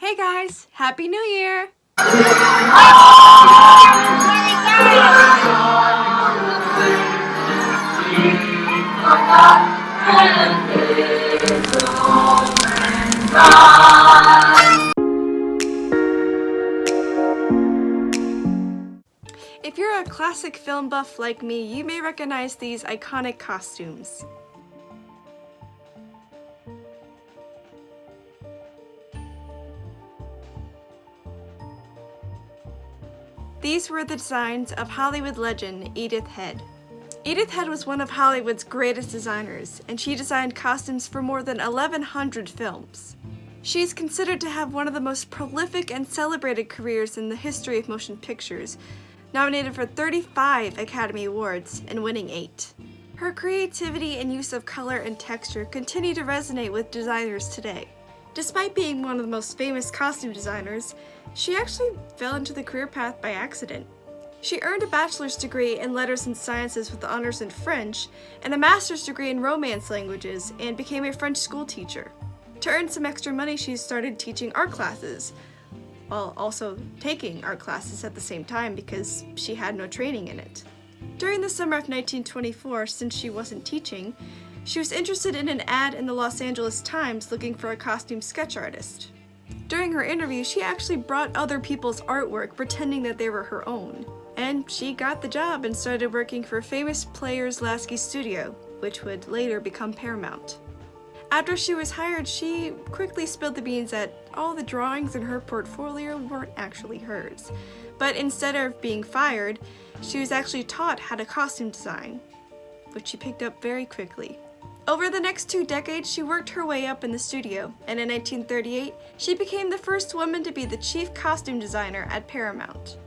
Hey guys, Happy New Year! If you're a classic film buff like me, you may recognize these iconic costumes. These were the designs of Hollywood legend Edith Head. Edith Head was one of Hollywood's greatest designers, and she designed costumes for more than 1,100 films. She's considered to have one of the most prolific and celebrated careers in the history of motion pictures, nominated for 35 Academy Awards and winning 8. Her creativity and use of color and texture continue to resonate with designers today. Despite being one of the most famous costume designers, she actually fell into the career path by accident. She earned a bachelor's degree in letters and sciences with honors in French and a master's degree in Romance languages and became a French school teacher. To earn some extra money, she started teaching art classes, while also taking art classes at the same time because she had no training in it. During the summer of 1924, since she wasn't teaching, she was interested in an ad in the Los Angeles Times looking for a costume sketch artist. During her interview, she actually brought other people's artwork pretending that they were her own. And she got the job and started working for famous Players Lasky Studio, which would later become Paramount. After she was hired, she quickly spilled the beans that all the drawings in her portfolio weren't actually hers. But instead of being fired, she was actually taught how to costume design, which she picked up very quickly. Over the next 2 decades, she worked her way up in the studio, and in 1938, she became the first woman to be the chief costume designer at Paramount.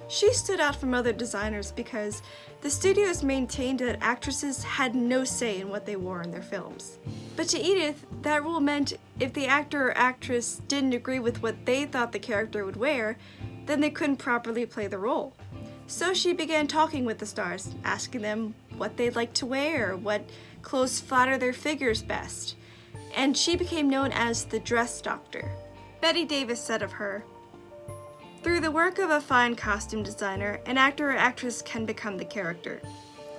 She stood out from other designers because the studios maintained that actresses had no say in what they wore in their films. But to Edith, that rule meant if the actor or actress didn't agree with what they thought the character would wear, then they couldn't properly play the role. So she began talking with the stars, asking them what they'd like to wear, what clothes flatter their figures best, and she became known as the dress doctor. Betty Davis said of her, "Through the work of a fine costume designer, an actor or actress can become the character.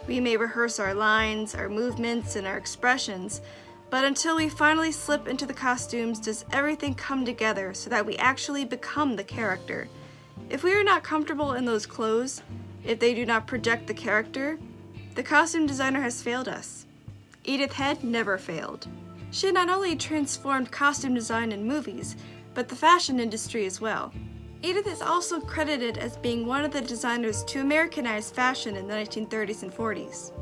We may rehearse our lines, our movements, and our expressions, but until we finally slip into the costumes does everything come together so that we actually become the character. If we are not comfortable in those clothes, if they do not project the character, the costume designer has failed us." Edith Head never failed. She not only transformed costume design in movies, but the fashion industry as well. Edith is also credited as being one of the designers to Americanize fashion in the 1930s and 40s.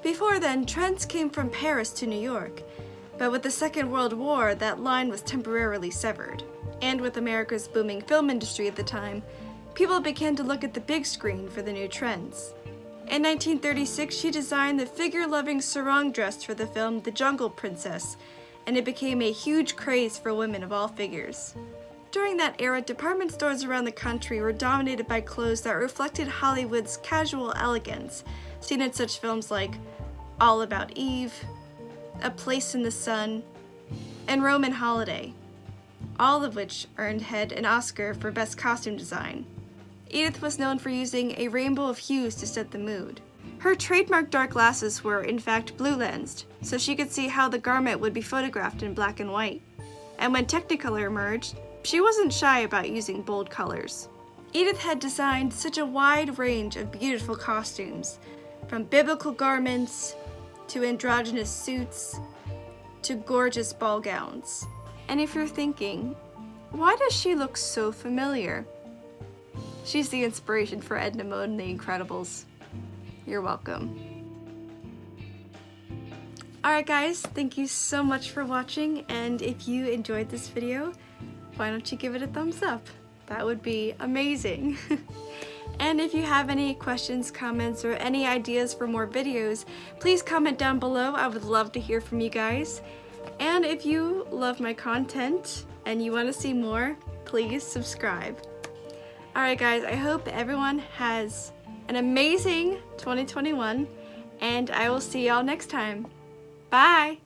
Before then, trends came from Paris to New York, but with the Second World War, that line was temporarily severed. And with America's booming film industry at the time, people began to look at the big screen for the new trends. In 1936, she designed the figure-loving sarong dress for the film The Jungle Princess, and it became a huge craze for women of all figures. During that era, department stores around the country were dominated by clothes that reflected Hollywood's casual elegance, seen in such films like All About Eve, A Place in the Sun, and Roman Holiday, all of which earned Head an Oscar for Best Costume Design. Edith was known for using a rainbow of hues to set the mood. Her trademark dark glasses were in fact blue-lensed, so she could see how the garment would be photographed in black and white. And when Technicolor emerged, she wasn't shy about using bold colors. Edith had designed such a wide range of beautiful costumes, from biblical garments, to androgynous suits, to gorgeous ball gowns. And if you're thinking, why does she look so familiar? She's the inspiration for Edna Mode and The Incredibles. You're welcome. Alright guys, thank you so much for watching, and if you enjoyed this video, why don't you give it a thumbs up? That would be amazing. And if you have any questions, comments, or any ideas for more videos, please comment down below. I would love to hear from you guys. And if you love my content and you want to see more, please subscribe. Alright guys, I hope everyone has an amazing 2021, and I will see y'all next time. Bye!